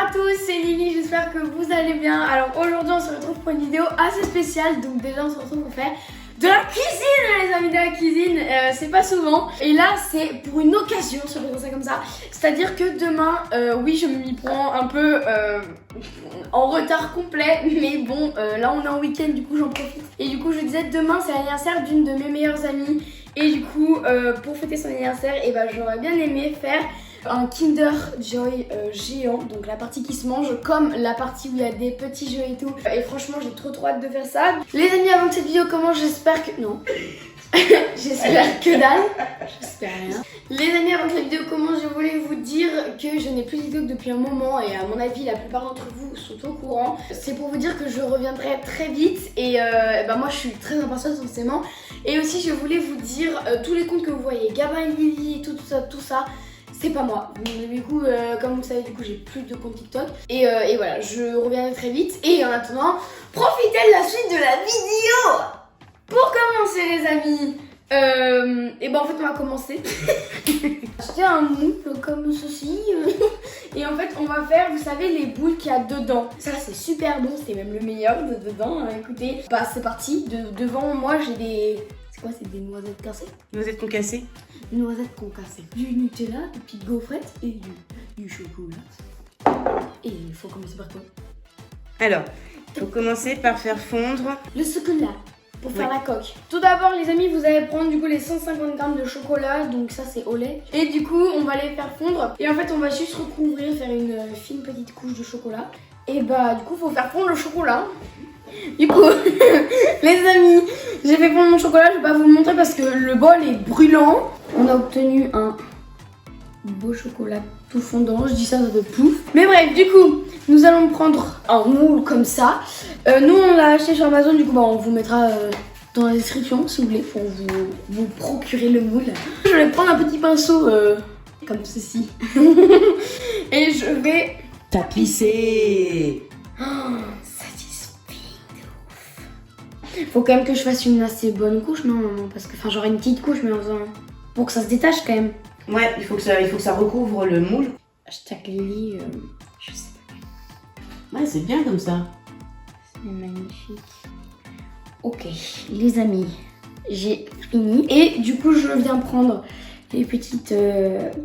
à tous, c'est Lily, j'espère que vous allez bien. Alors aujourd'hui on se retrouve pour une vidéo assez spéciale. Donc déjà on se retrouve pour faire de la cuisine les amis, de la cuisine, c'est pas souvent. Et là c'est pour une occasion, si on peut dire ça comme ça. C'est-à-dire que demain, oui je m'y prends un peu en retard complet. Mais bon, là on est en week-end, du coup j'en profite. Et du coup je disais demain c'est l'anniversaire d'une de mes meilleures amies. Et du coup pour fêter son anniversaire, et ben j'aurais bien aimé faire un Kinder Joy géant, donc la partie qui se mange comme la partie où il y a des petits jeux et tout. Et franchement j'ai trop hâte de faire ça. Les amis, avant que cette vidéo commence, j'espère que... Non. J'espère que dalle. J'espère rien. Les amis, avant que la vidéo commence, je voulais vous dire que je n'ai plus TikTok depuis un moment. Et à mon avis la plupart d'entre vous sont au courant. C'est pour vous dire que je reviendrai très vite. Et bah moi je suis très impatiente forcément. Et aussi je voulais vous dire tous les comptes que vous voyez, Gabin et Lily, tout ça, c'est pas moi. Du coup, comme vous savez, du coup, j'ai plus de compte TikTok. Et voilà, je reviendrai très vite. Et en attendant, profitez de la suite de la vidéo. Pour commencer, les amis, et ben en fait, on va commencer. J'ai acheté un moule comme ceci. Et en fait, on va faire, vous savez, les boules qu'il y a dedans. Ça, c'est super bon. C'est même le meilleur de dedans. Écoutez, bah, c'est parti. Devant moi, j'ai des... Quoi, c'est des noisettes cassées? Noisettes concassées? Noisettes concassées. Du Nutella, des petites gaufrettes et du chocolat. Et il faut commencer par quoi? Alors, il faut commencer par faire fondre le chocolat pour faire la coque. Tout d'abord, les amis, vous allez prendre du coup les 150 grammes de chocolat. Donc ça, c'est au lait. Et du coup, on va les faire fondre. Et en fait, on va juste recouvrir, faire une fine petite couche de chocolat. Et bah, du coup, il faut faire fondre le chocolat. Du coup, les amis, j'ai fait fondre mon chocolat, je vais pas vous le montrer parce que le bol est brûlant. On a obtenu un beau chocolat tout fondant, je dis ça fait pouf. Mais bref, du coup, nous allons prendre un moule comme ça. Nous, on l'a acheté sur Amazon, du coup, bah, on vous mettra dans la description si vous voulez pour vous procurer le moule. Je vais prendre un petit pinceau comme ceci. Et je vais tapisser. Faut quand même que je fasse une assez bonne couche, non, parce que, enfin, genre une petite couche, mais en faisant... pour que ça se détache quand même. Ouais, il faut que ça recouvre le moule. Hashtag Lily, je sais pas. Ouais, c'est bien comme ça. C'est magnifique. Ok, les amis, j'ai fini. Et du coup, je viens prendre les petites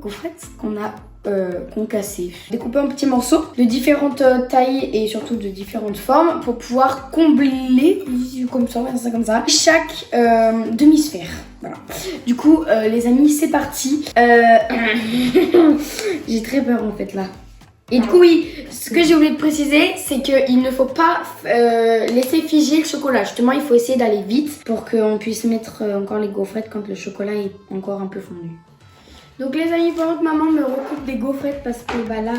gaufrettes qu'on a concassées, découpées en petits morceaux de différentes tailles et surtout de différentes formes pour pouvoir combler comme ça chaque demi-sphère. Voilà. Du coup, les amis, c'est parti. J'ai très peur en fait là. Et du coup, oui, ce que j'ai oublié de préciser, c'est qu'il ne faut pas laisser figer le chocolat. Justement, il faut essayer d'aller vite pour qu'on puisse mettre encore les gaufrettes quand le chocolat est encore un peu fondu. Donc les amis, pendant que maman me recoupe des gaufrettes parce que bah là,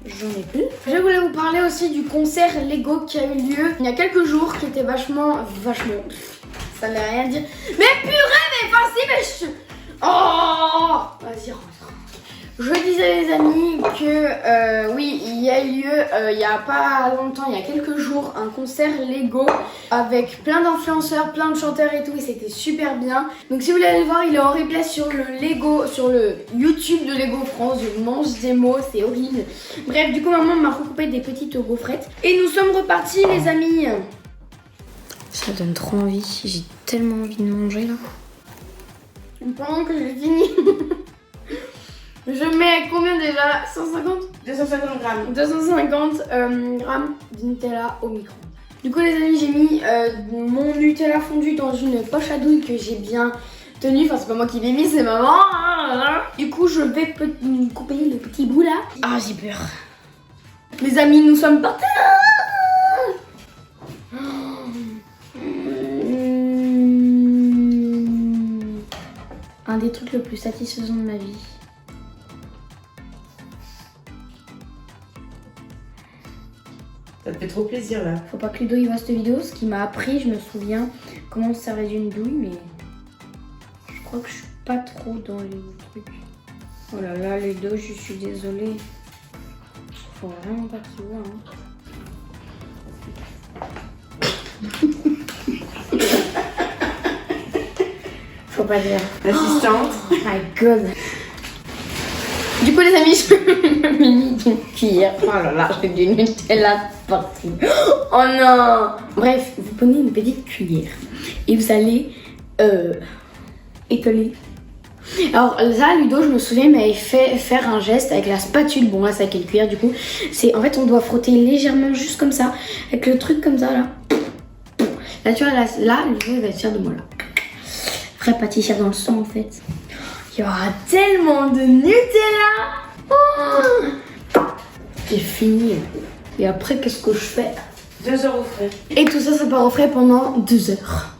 j'en ai plus. Je voulais vous parler aussi du concert Lego qui a eu lieu il y a quelques jours, qui était vachement, ça n'allait rien dire. Mais purée, mais facile, mais oh, vas-y, rentre. Je disais les amis que oui, il y a eu lieu il y a pas longtemps, il y a quelques jours, un concert Lego avec plein d'influenceurs, plein de chanteurs et tout, et c'était super bien. Donc si vous voulez aller le voir, il est en replay sur le Lego, sur le YouTube de Lego France. Je mange des mots, c'est horrible. Bref, du coup maman m'a recoupé des petites gaufrettes et nous sommes repartis les amis. Ça donne trop envie, j'ai tellement envie de manger là. Pendant que j'ai fini. Je mets combien déjà? 150? 250 grammes. 250 grammes de Nutella au micro-ondes. Du coup les amis, j'ai mis mon Nutella fondu dans une poche à douille que j'ai bien tenue. Enfin c'est pas moi qui l'ai mis, c'est maman. Du coup je vais couper le petit bout là. Ah j'ai peur. Les amis, nous sommes partis. Un des trucs le plus satisfaisants de ma vie. Ça te fait trop plaisir là. Faut pas que Ludo y voit cette vidéo, ce qui m'a appris, je me souviens comment on se servait d'une douille, mais je crois que je suis pas trop dans les trucs. Oh là là, Ludo, je suis désolée. Faut vraiment pas qu'il voit. Faut pas dire. L'assistante. Oh my god. Du coup les amis, je me mis une cuillère. Oh là là, j'ai du Nutella partout. Oh non. Bref, vous prenez une petite cuillère et vous allez étaler. Alors là, Ludo, je me souviens, il m'avait fait faire un geste avec la spatule. Bon là, c'est avec une cuillère du coup. C'est en fait, on doit frotter légèrement juste comme ça, avec le truc comme ça là. Là, tu vois, là, Ludo il va être fier de moi là. Vrai pâtissière dans le sang en fait. Il y aura tellement de Nutella. Oh, c'est fini. Et après, qu'est-ce que je fais? 2 heures au frais. Et tout ça, ça part au frais pendant 2 heures.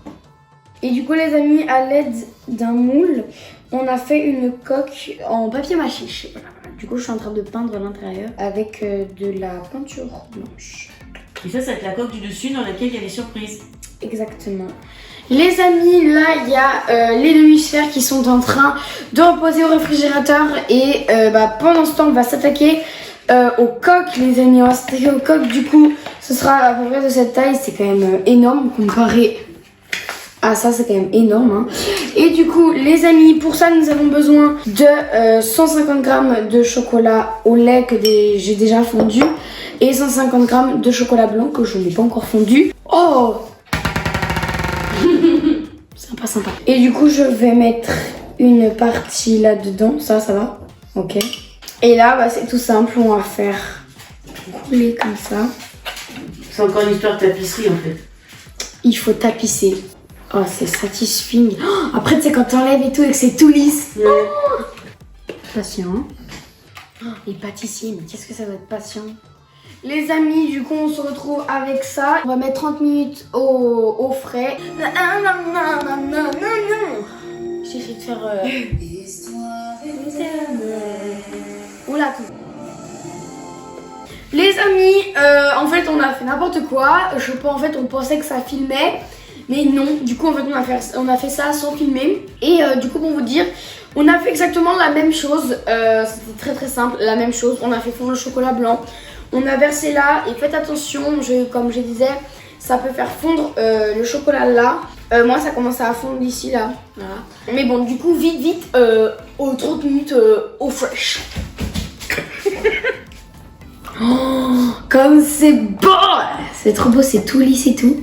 Et du coup, les amis, à l'aide d'un moule, on a fait une coque en papier mâché. Voilà. Du coup, je suis en train de peindre l'intérieur avec de la peinture blanche. Et ça, c'est la coque du dessus dans laquelle il y a les surprises. Exactement. Les amis, là, il y a les demi-sphères qui sont en train de reposer au réfrigérateur. Et pendant ce temps, on va s'attaquer aux coques, les amis. On va s'attaquer aux coques. Du coup, ce sera à peu près de cette taille. C'est quand même énorme comparé à ça. C'est quand même énorme. Hein. Et du coup, les amis, pour ça, nous avons besoin de 150 g de chocolat au lait que j'ai déjà fondu. Et 150 g de chocolat blanc que je n'ai pas encore fondu. Oh! Sympa, sympa. Et du coup, je vais mettre une partie là-dedans. Ça va? Ok. Et là, c'est tout simple. On va faire couler comme ça. C'est encore une histoire de tapisserie en fait. Il faut tapisser. Oh, c'est satisfying. Oh, après, tu sais, quand t'enlèves et tout et que c'est tout lisse. Ouais. Oh, patient. Oh, les pâtissiers, mais qu'est-ce que ça va être patient? Les amis, du coup, on se retrouve avec ça. On va mettre 30 minutes au frais. J'essaie de faire... Oula, tout. Les amis, en fait, on a fait n'importe quoi. On pensait que ça filmait. Mais non, du coup, en fait, on a fait ça sans filmer. Et du coup, pour vous dire, on a fait exactement la même chose. C'était très très simple, la même chose. On a fait fondre le chocolat blanc. On a versé là et faites attention, comme je disais, ça peut faire fondre le chocolat là. Moi ça commence à fondre d'ici là. Voilà. Mais bon, du coup, vite, aux 30 minutes au fresh. Oh, comme c'est beau! C'est trop beau, c'est tout lisse et tout.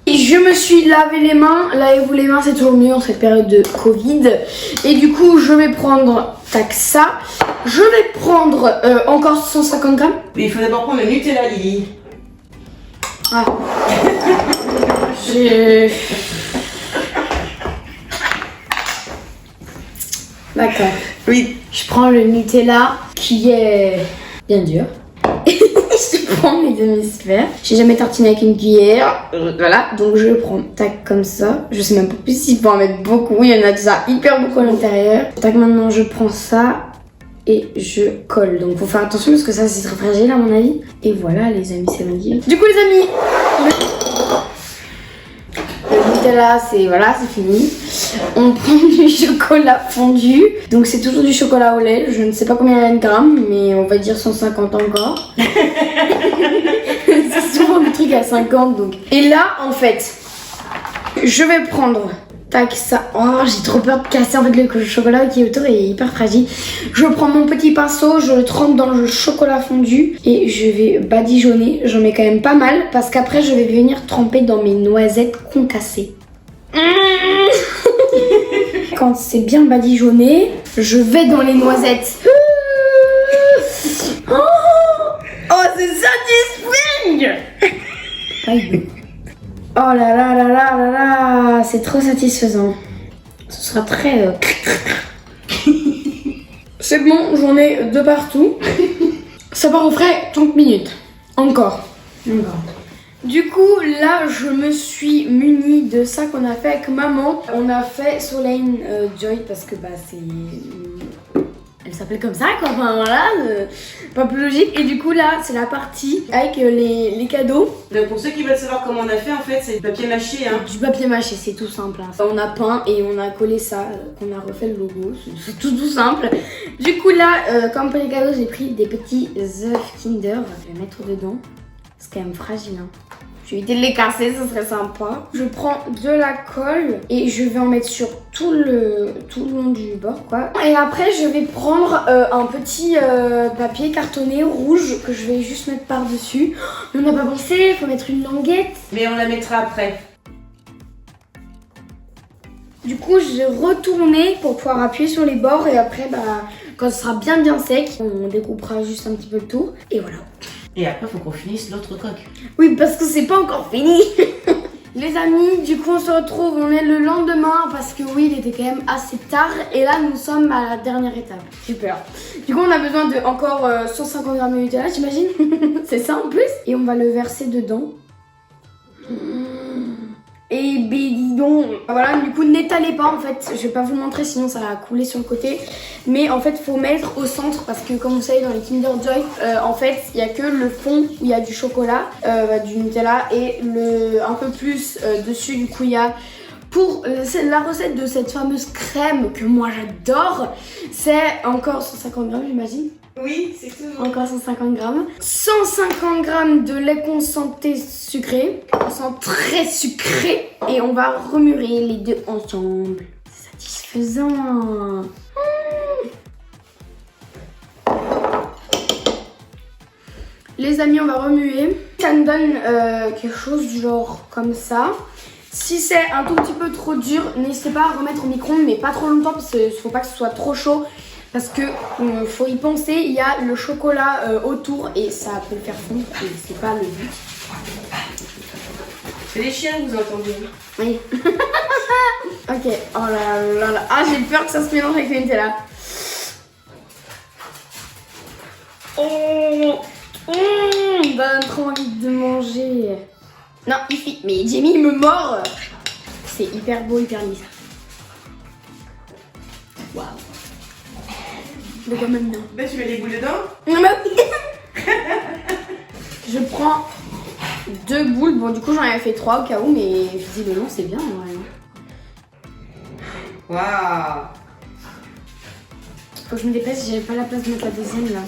Et je me suis lavé les mains. Lavez-vous les mains, c'est toujours mieux en cette période de Covid. Et du coup, je vais prendre ça. Je vais prendre encore 150 g. Mais il faut d'abord prendre le Nutella, Lily. Ah. D'accord. Oui. Je prends le Nutella qui est bien dur. Je prends mes demi-sphères. J'ai jamais tartiné avec une cuillère. Voilà, donc je prends tac comme ça. Je sais même pas plus s'il faut en mettre beaucoup. Il y en a déjà hyper beaucoup à l'intérieur. Tac, maintenant je prends ça et je colle. Donc faut faire attention parce que ça c'est très fragile à mon avis. Et voilà les amis, c'est magnifique. Du coup les amis, le Nutella c'est fini. On prend du chocolat fondu. Donc c'est toujours du chocolat au lait. Je ne sais pas combien il y a de grammes, mais on va dire 150 encore. C'est souvent des trucs à 50 donc. Et là en fait, je vais prendre tac ça. Oh, j'ai trop peur de casser en fait le chocolat qui est autour est hyper fragile. Je prends mon petit pinceau, je le trempe dans le chocolat fondu et je vais badigeonner. J'en mets quand même pas mal parce qu'après je vais venir tremper dans mes noisettes concassées. Quand c'est bien badigeonné, je vais dans les noisettes. Oh, c'est satisfying. Oh là là là là là là, c'est trop satisfaisant. Ce sera très... C'est bon, j'en ai de partout. Ça part au frais 30 minutes. Encore. Du coup, là, je me suis munie de ça qu'on a fait avec maman. On a fait Solane Joy parce que c'est... Elle s'appelle comme ça quoi, enfin voilà, pas plus logique. Et du coup là, c'est la partie avec les cadeaux. Donc pour ceux qui veulent savoir comment on a fait, en fait, c'est du papier mâché. Hein. Du papier mâché, c'est tout simple. Hein. On a peint et on a collé ça, qu'on a refait le logo, c'est tout simple. Du coup là, comme pour les cadeaux, j'ai pris des petits œufs Kinder. Je vais mettre dedans, c'est quand même fragile. Hein. Je vais éviter de les casser, ça serait sympa. Je prends de la colle et je vais en mettre sur tout le long du bord, quoi. Et après, je vais prendre un petit papier cartonné rouge que je vais juste mettre par-dessus. On n'a pas pensé, il faut mettre une languette. Mais on la mettra après. Du coup, j'ai retourné pour pouvoir appuyer sur les bords et après, quand ce sera bien sec, on découpera juste un petit peu le tour et voilà. Et après, faut qu'on finisse l'autre coque. Oui, parce que c'est pas encore fini. Les amis, du coup, on se retrouve, on est le lendemain parce que oui, il était quand même assez tard et là, nous sommes à la dernière étape. Super. Du coup, on a besoin de encore 150 grammes de Nutella, j'imagine. C'est ça en plus. Et on va le verser dedans. Et dis donc, voilà, du coup n'étalez pas en fait, je vais pas vous le montrer sinon ça va couler sur le côté. Mais en fait faut mettre au centre parce que comme vous savez dans les Kinder Joy, en fait il y a que le fond où il y a du chocolat, du Nutella et un peu plus dessus du coup il y a... Pour la recette de cette fameuse crème que moi j'adore, c'est encore 150 grammes j'imagine. Oui, c'est tout. Encore 150 grammes. 150 grammes de lait concentré sucré. Concentré sucré. Et on va remuer les deux ensemble. C'est satisfaisant. Les amis, on va remuer. Ça nous donne quelque chose du genre comme ça. Si c'est un tout petit peu trop dur, n'hésitez pas à remettre au micro-ondes, mais pas trop longtemps parce qu'il ne faut pas que ce soit trop chaud. Parce que faut y penser, il y a le chocolat autour et ça peut le faire fondre et c'est pas le but. C'est les chiens que vous entendez. Oui. Ok, oh là là. Ah, j'ai peur que ça se mélange avec le Nutella. Donne trop envie de manger. Non, mais Jamie il me mord. C'est hyper beau, hyper lisse. Waouh. De quoi maintenant? Bah tu mets les boules dedans. Je prends 2 boules. Bon, du coup, j'en avais fait 3 au cas où, mais visiblement, c'est bien en vrai. Waouh. Faut que je me dépêche, j'avais pas la place de mettre la deuxième là.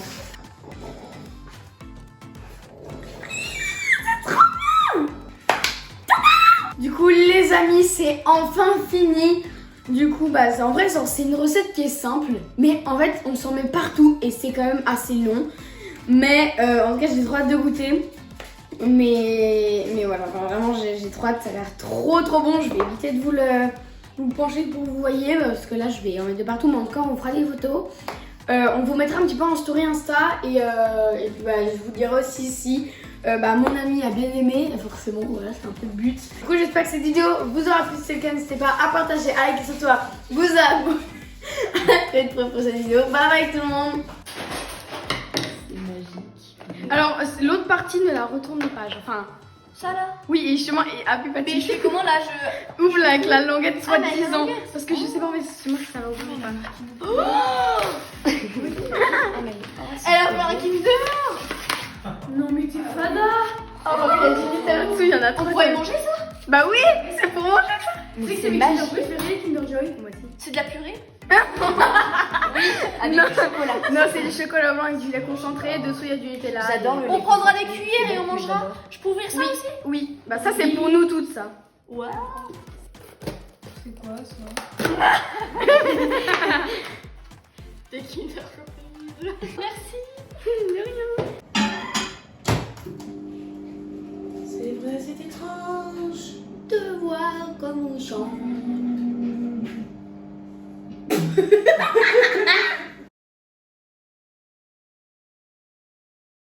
Du coup, les amis, c'est enfin fini. Du coup, en vrai, c'est une recette qui est simple, mais en fait, on s'en met partout et c'est quand même assez long. Mais en tout cas, j'ai trop hâte de goûter. Mais voilà, vraiment, j'ai trop hâte. Ça a l'air trop bon. Je vais éviter de vous pencher pour que vous voyez parce que là, je vais en mettre de partout. Mais en tout cas, on fera des photos. On vous mettra un petit peu en story Insta et puis je vous dirai aussi si mon ami a bien aimé, forcément, voilà, c'est un peu le but. Du coup, j'espère que cette vidéo vous aura plu. Si c'est le cas, n'hésitez pas à partager, à liker surtout, à vous abonner. À très pour la prochaine vidéo. Bye bye tout le monde. C'est magique. Alors, l'autre partie ne la retourne pas. Enfin, Ça là. oui, et justement, et appuie pas Mais je dessus. fais comment là? Ouvre là avec la languette Ah, mais avec la soi-disant. languette. Parce que je sais pas, mais c'est moi que ça va ouvrir pas. Elle a fait un Kinder. Non, mais t'es fada. Oh, il y a du Nutella dessous, il y en a trop. On pourrait manger ça? Bah oui, c'est pour manger ça. Tu sais que c'est mes magique. Kinder préférés, Kinder Joy. Moi aussi. C'est de la purée? Avec du chocolat. Non, c'est du chocolat blanc avec du lait concentré. Dessous, il y a du Nutella. J'adore le lait. On prendra des cuillères et on mangera. Je peux ouvrir ça aussi? Oui. Bah ça, c'est pour nous toutes, ça. Waouh. C'est quoi, ça? Des Kinder Surprise. Merci. De rien. C'est vrai, c'est étrange. De voir comme on chante.